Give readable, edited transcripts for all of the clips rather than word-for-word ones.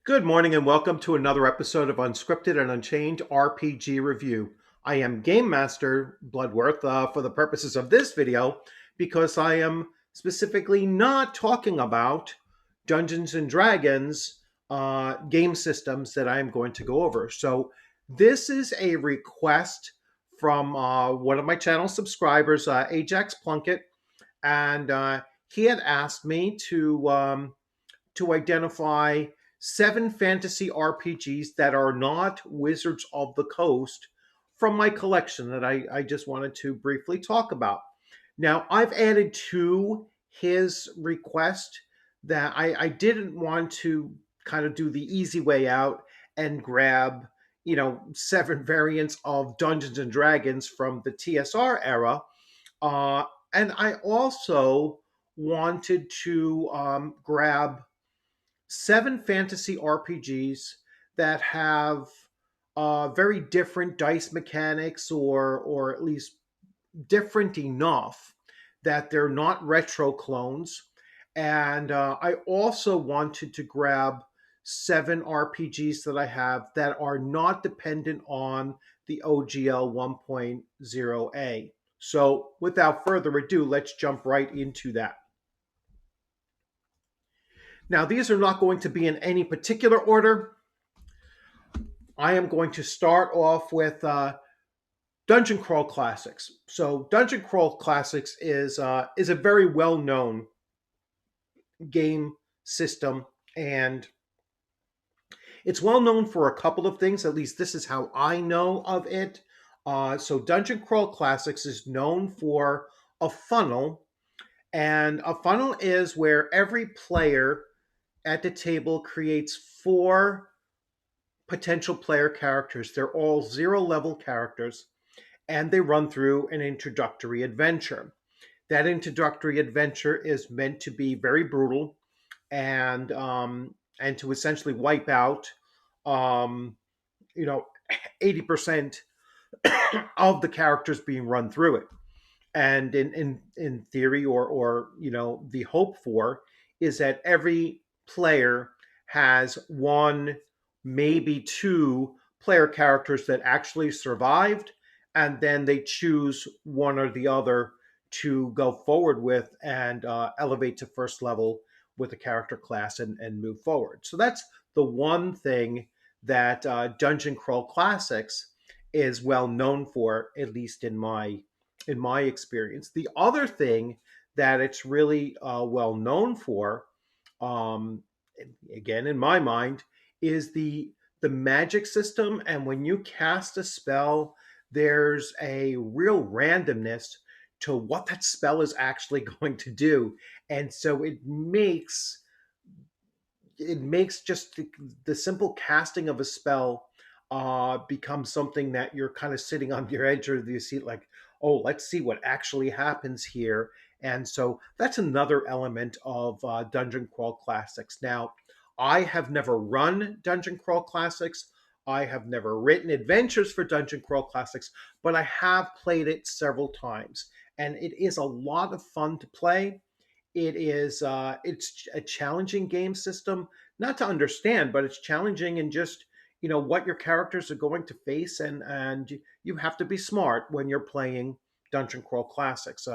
Good morning and welcome to another episode of Unscripted and Unchained RPG Review. I am Game Master Bluddworth for the purposes of this video because I am specifically not talking about Dungeons and Dragons game systems that I am going to go over. So this is a request from one of my channel subscribers, Ajax Plunkett, and he had asked me to identify 7 fantasy RPGs that are not Wizards of the Coast from my collection that I just wanted to briefly talk about. Now, I've added to his request that I didn't want to kind of do the easy way out and grab, 7 variants of Dungeons and Dragons from the TSR era. Uh, and I also wanted to grab 7 fantasy RPGs that have very different dice mechanics, or at least different enough that they're not retro clones. And I also wanted to grab 7 RPGs that I have that are not dependent on the OGL 1.0A. So without further ado, let's jump right into that. Now, these are not going to be in any particular order. I am going to start off with Dungeon Crawl Classics. So, Dungeon Crawl Classics is a very well known game system, and it's well known for a couple of things. At least this is how I know of it. So, Dungeon Crawl Classics is known for a funnel, and a funnel is where every player at the table creates 4 potential player characters. They're all 0 level characters, and they run through an introductory adventure. That introductory adventure is meant to be very brutal and to essentially wipe out um, you know 80% of the characters being run through it. And in theory, or the hope for is that every player has 1, maybe 2 player characters that actually survived, and then they choose one or the other to go forward with and elevate to first level with a character class and move forward. So that's the one thing that Dungeon Crawl Classics is well known for, at least in my experience. The other thing that it's really well known for, um, again in my mind, is the magic system. And when you cast a spell, there's a real randomness to what that spell is actually going to do, and so it makes just the simple casting of a spell become something that you're kind of sitting on your edge of your seat, like, oh, let's see what actually happens here. And so that's another element of Dungeon Crawl Classics. Now, I have never run Dungeon Crawl Classics. I have never written adventures for Dungeon Crawl Classics, but I have played it several times, and it is a lot of fun to play. It's a challenging game system, not to understand, but it's challenging in just what your characters are going to face, and you have to be smart when you're playing Dungeon Crawl Classics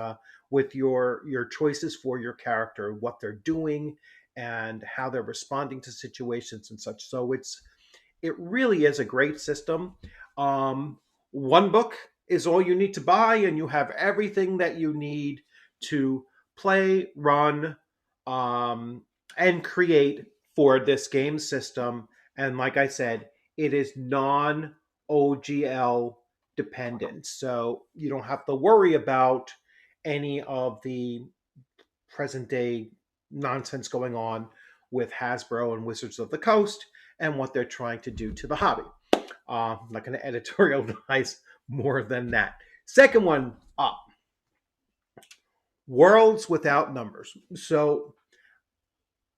with your choices for your character, what they're doing, and how they're responding to situations and such. So it really is a great system. One book is all you need to buy, and you have everything that you need to play, run, and create for this game system. And like I said, it is non OGL dependent. So you don't have to worry about any of the present day nonsense going on with Hasbro and Wizards of the Coast and what they're trying to do to the hobby. I'm not going to editorialize more than that. Second one up, Worlds Without Numbers. So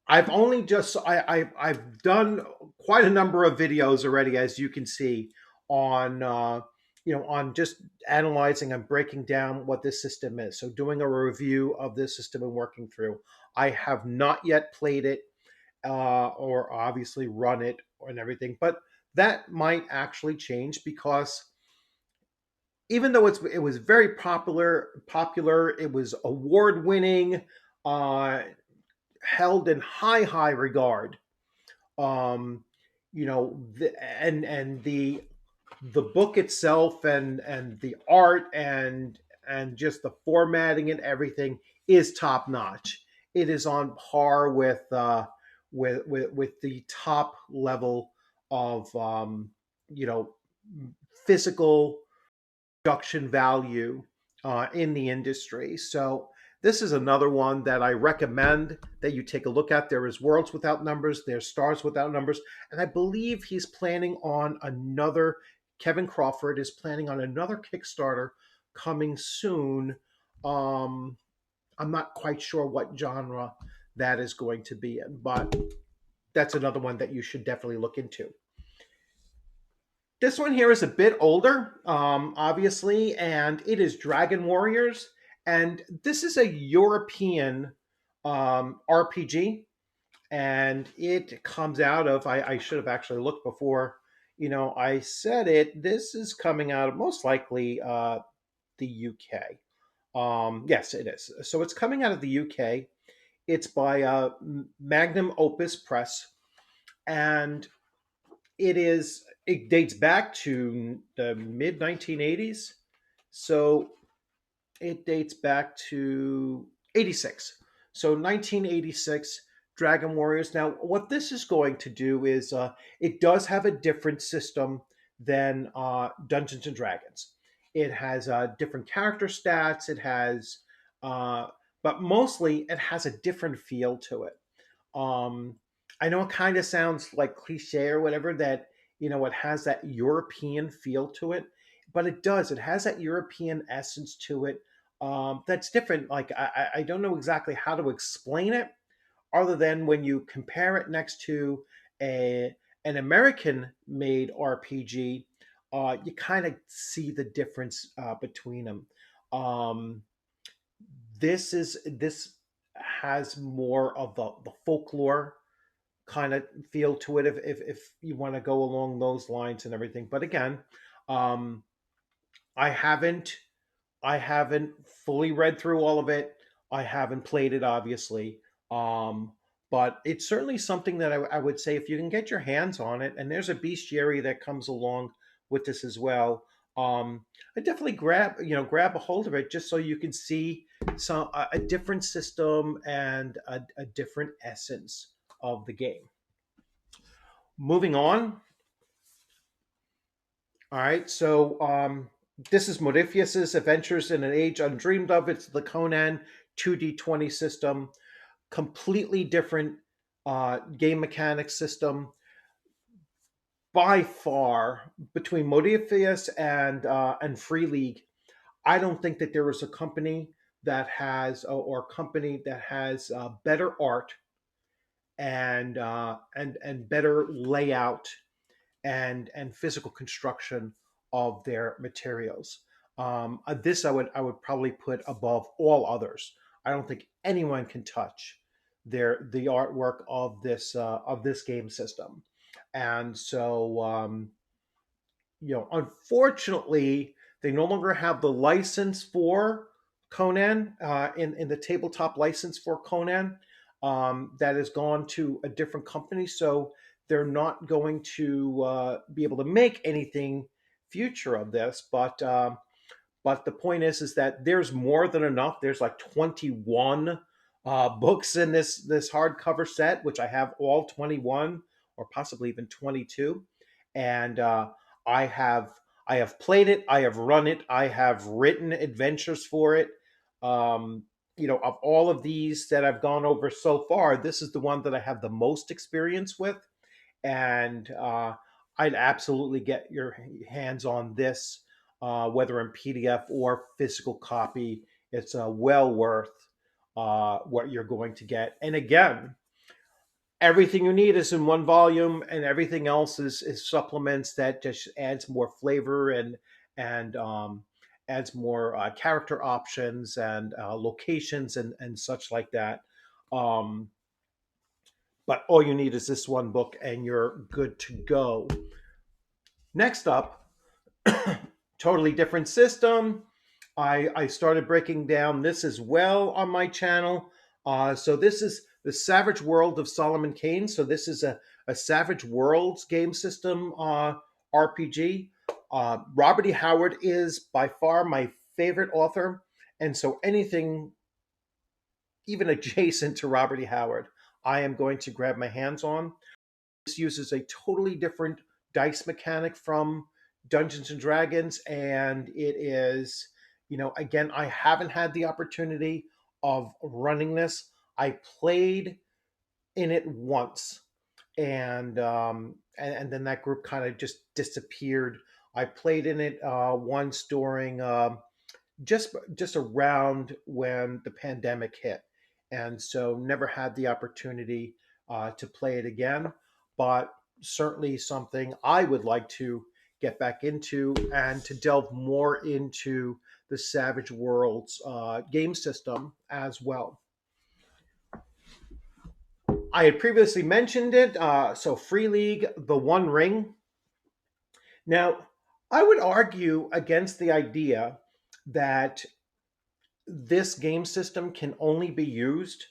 I've only just I've done quite a number of videos already, as you can see, on on just analyzing and breaking down what this system is. So doing a review of this system and working through. I have not yet played it, or obviously run it and everything. But that might actually change because even though it was very popular, it was award winning, uh, held in high regard. Um, and the book itself and the art and just the formatting and everything is top notch. It is on par with the top level of you know physical production value in the industry. So this is another one that I recommend that you take a look at. There is Worlds Without Numbers, there's Stars Without Numbers, and I believe he's planning on another. Kevin Crawford is planning on another Kickstarter coming soon. Um, I'm not quite sure what genre that is going to be in, but that's another one that you should definitely look into. This one here is a bit older, obviously, and it is Dragon Warriors. And this is a European RPG, and it comes out of, I should have actually looked before, I said it. This is coming out of most likely the UK. Yes, it is. So it's coming out of the UK. It's by Magnum Opus Press, and it dates back to the mid 1980s. So it dates back to 86. So 1986 Dragon Warriors. Now what this is going to do is it does have a different system than Dungeons and Dragons. It has different character stats. It has but mostly it has a different feel to it. um, I know it kind of sounds like cliche or whatever, that it has that European feel to it, but it does. It has that European essence to it. That's different. Like I don't know exactly how to explain it, other than when you compare it next to a an American made RPG, you kind of see the difference between them. Um, this has more of the folklore kind of feel to it, if you want to go along those lines and everything. But again, um, I haven't I haven't fully read through all of it. I haven't played it, obviously. Um, but it's certainly something that I would say, if you can get your hands on it, and there's a bestiary that comes along with this as well. I definitely grab a hold of it, just so you can see a different system and a different essence of the game. Moving on. All right, so this is Modiphius's Adventures in an Age Undreamed of. It's the Conan 2D20 system, completely different game mechanics system. By far, between Modiphius and Free League, I don't think that there is a company that has or company that has better art and better layout and physical construction of their materials. This I would probably put above all others. I don't think anyone can touch the artwork of this game system. And so unfortunately, they no longer have the license for Conan, in the tabletop license for Conan, that has gone to a different company. So they're not going to be able to make anything future of this. But the point is that there's more than enough. There's like 21 books in this hardcover set, which I have all 21 or possibly even 22, and I have I have played it, I have run it, I have written adventures for it. Um, of all of these that I've gone over so far, this is the one that I have the most experience with, and I'd absolutely get your hands on this, whether in PDF or physical copy. It's well worth what you're going to get. And again, everything you need is in one volume, and everything else is supplements that just adds more flavor and adds more character options and locations and such like that. Um, but all you need is this one book and you're good to go. Next up, totally different system. I started breaking down this as well on my channel. So this is the Savage World of Solomon Kane. So this is a Savage Worlds game system RPG. Robert E. Howard is by far my favorite author. And so anything even adjacent to Robert E. Howard, I am going to grab my hands on. This uses a totally different dice mechanic from Dungeons and Dragons, and it is, again, I haven't had the opportunity of running this. I played in it once, and then that group kind of just disappeared. I played in it once during just around when the pandemic hit, and so never had the opportunity to play it again. But certainly something I would like to get back into and to delve more into the Savage Worlds game system as well. I had previously mentioned it, so Free League, The One Ring. Now, I would argue against the idea that this game system can only be used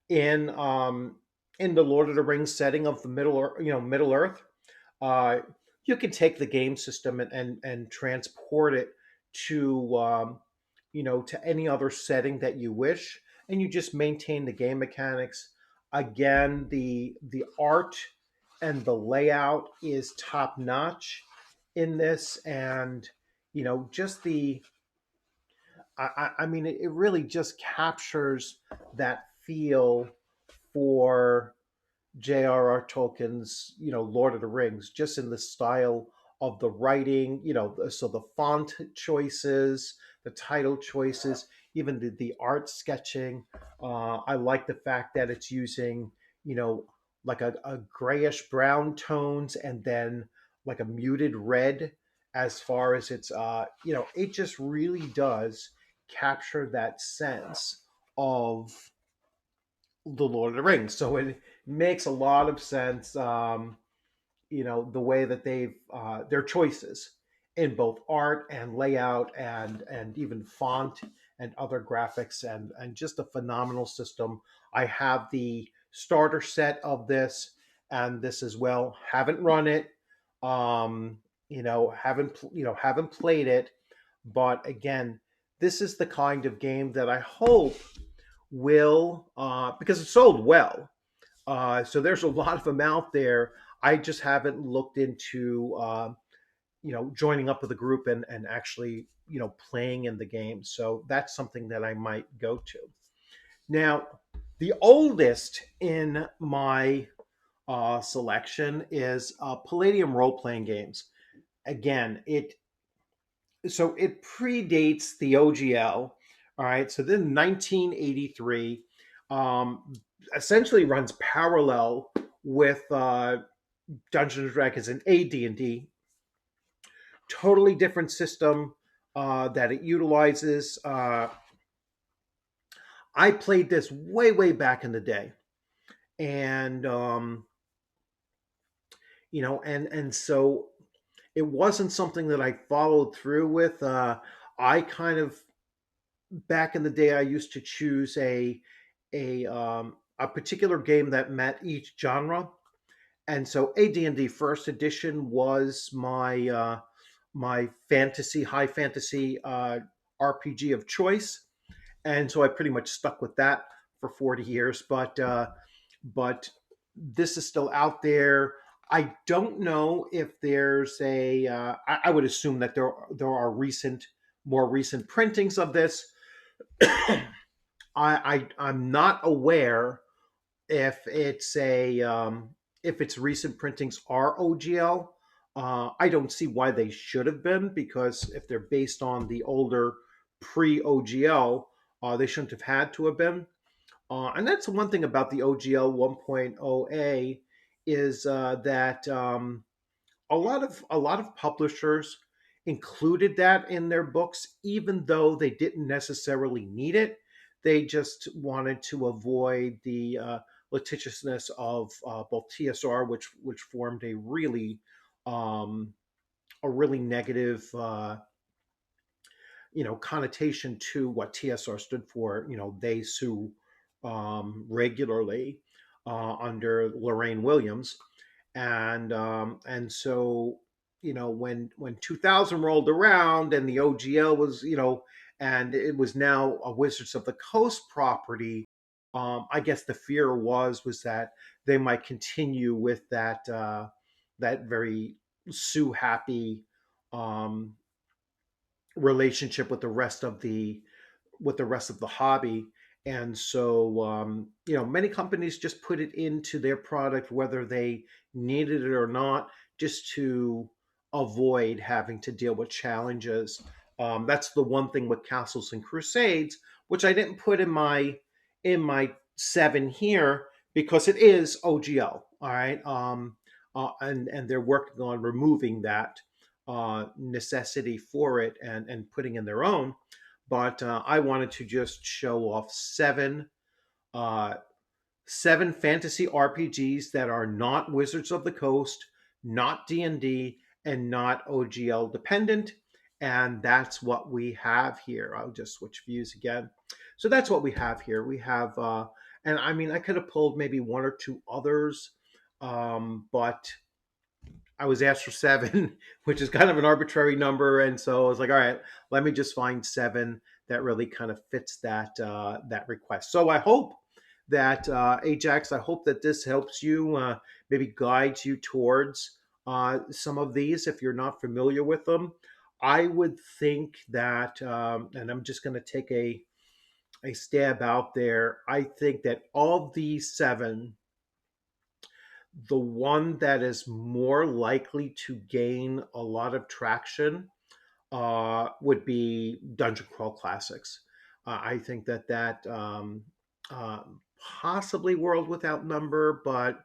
in the Lord of the Rings setting of the Middle Earth. Uh, you can take the game system and transport it to to any other setting that you wish, and you just maintain the game mechanics. Again, the art and the layout is top notch in this, and just I mean, it really just captures that feel for J.R.R. Tolkien's, Lord of the Rings, just in the style of the writing, so the font choices, the title choices, even the art sketching. I like the fact that it's using, like a grayish brown tones and then like a muted red as far as it's, it just really does capture that sense of the Lord of the Rings. So it makes a lot of sense, the way that they've their choices in both art and layout and even font and other graphics and just a phenomenal system. I have the starter set of this and this as well. Haven't run it, haven't played it, but again, this is the kind of game that I hope will because it sold well. So there's a lot of them out there. I just haven't looked into joining up with a group and actually playing in the game. So that's something that I might go to. Now, the oldest in my selection is Palladium role playing games. Again, it predates the OGL. All right, so then 1983, essentially runs parallel with Dungeons and Dragons and AD&D. Totally different system that it utilizes. I played this way back in the day, and and so it wasn't something that I followed through with. I kind of back in the day I used to choose a particular game that met each genre, and so AD&D First Edition was my high fantasy RPG of choice, and so I pretty much stuck with that for 40 years. But this is still out there. I don't know if there's a. I would assume that there are more recent printings of this. I'm not aware if its recent printings are OGL. I don't see why they should have been, because if they're based on the older pre-OGL, they shouldn't have had to have been. And that's one thing about the OGL 1.0A is that a lot of publishers included that in their books, even though they didn't necessarily need it. They just wanted to avoid the litigiousness of both TSR, which formed um, a really negative connotation to what TSR stood for. They sue regularly under Lorraine Williams, and so when 2000 rolled around and the OGL was and it was now a Wizards of the Coast property. I guess the fear was that they might continue with that very sue happy um, relationship with the rest of the hobby. And so many companies just put it into their product whether they needed it or not, just to avoid having to deal with challenges. That's the one thing with Castles and Crusades, which I didn't put in my 7 here because it is OGL. All right. And they're working on removing that necessity for it and putting in their own. But I wanted to just show off uh, 7 fantasy RPGs that are not Wizards of the Coast, not D&D, and not OGL dependent. And that's what we have here. I'll just switch views again. So that's what we have here. We have, and I mean, I could have pulled maybe 1 or 2 others, but I was asked for 7, which is kind of an arbitrary number, and so I was like, all right, let me just find 7 that really kind of fits that request. So I hope that Ajax, I hope that this helps you, maybe guides you towards some of these if you're not familiar with them. I would think that, and I'm just going to take a stab out there. I think that all these 7, the one that is more likely to gain a lot of traction would be Dungeon Crawl Classics. I think that possibly World Without Number, but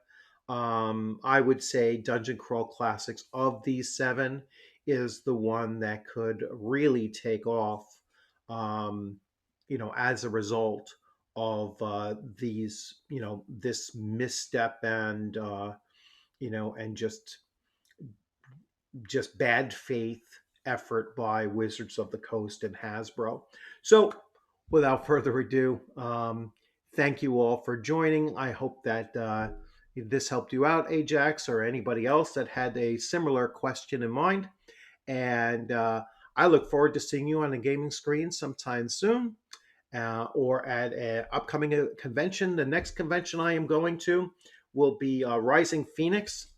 I would say Dungeon Crawl Classics of these 7 is the one that could really take off, um, as a result of this misstep and just bad faith effort by Wizards of the Coast and Hasbro. So, without further ado, thank you all for joining. I hope that this helped you out, Ajax, or anybody else that had a similar question in mind. And I look forward to seeing you on a gaming screen sometime soon, or at an upcoming convention. The next convention I am going to will be Rising Phoenix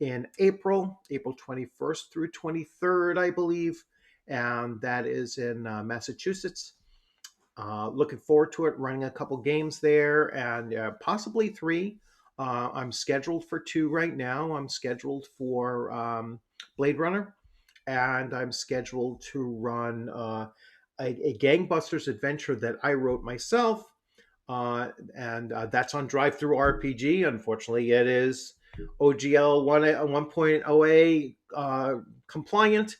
in April 21st through 23rd, I believe. And that is in Massachusetts. Looking forward to it, running a couple games there and possibly 3. I'm scheduled for 2 right now. I'm scheduled for Blade Runner, and I'm scheduled to run a gangbusters adventure that I wrote myself, and that's on Drive Through RPG. Unfortunately, it is OGL 1.0A compliant,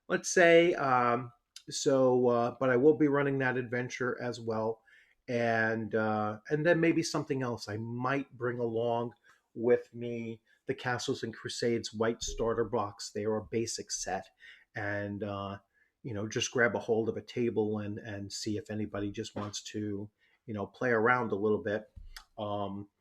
let's say. But I will be running that adventure as well, and then maybe something else I might bring along with me. The Castles and Crusades white starter box. They are a basic set, and just grab a hold of a table and see if anybody just wants to play around a little bit.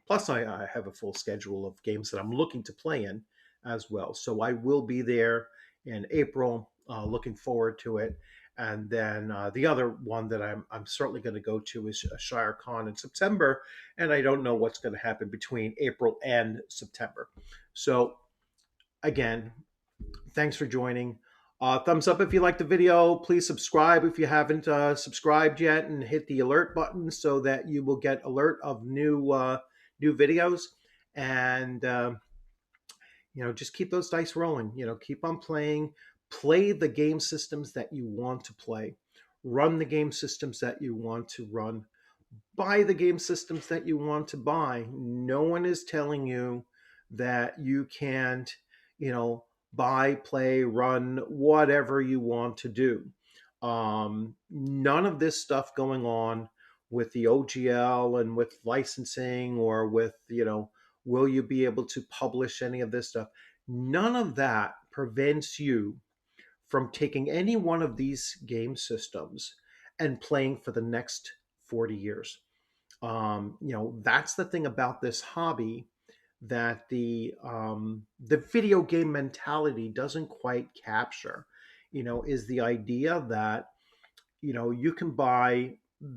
Plus, I have a full schedule of games that I'm looking to play in as well. So I will be there in April. Looking forward to it. And then the other one that I'm certainly going to go to is Shire Con in September, and I don't know what's going to happen between April and September. So again, thanks for joining. Thumbs up if you liked the video. Please subscribe if you haven't subscribed yet, and hit the alert button so that you will get alert of new videos. And just keep those dice rolling. Keep on playing. Play the game systems that you want to play. Run the game systems that you want to run. Buy the game systems that you want to buy. No one is telling you that you can't, buy, play, run, whatever you want to do. None of this stuff going on with the OGL and with licensing, or with, will you be able to publish any of this stuff? None of that prevents you from taking any one of these game systems and playing for the next 40 years. That's the thing about this hobby that the video game mentality doesn't quite capture. Is the idea that you can buy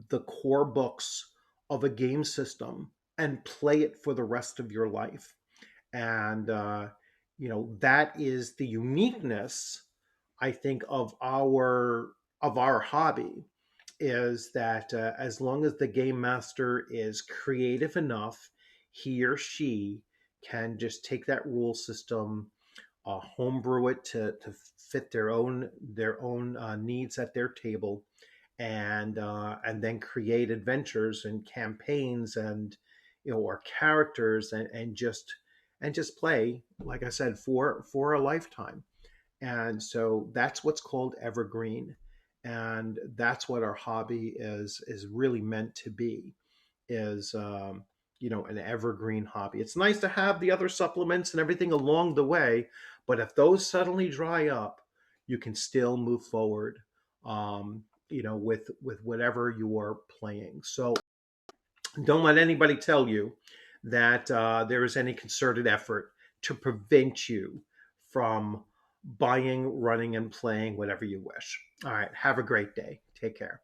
the core books of a game system and play it for the rest of your life. And that is the uniqueness, I think, of our hobby, is that as long as the game master is creative enough, he or she can just take that rule system, homebrew it to fit their own needs at their table, and then create adventures and campaigns, and or characters, and just play, like I said, for a lifetime. And so that's what's called evergreen, and that's what our hobby is really meant to be, is an evergreen hobby. It's nice to have the other supplements and everything along the way, but if those suddenly dry up, you can still move forward, with whatever you are playing. So don't let anybody tell you that there is any concerted effort to prevent you from buying, running, and playing whatever you wish. All right. Have a great day. Take care.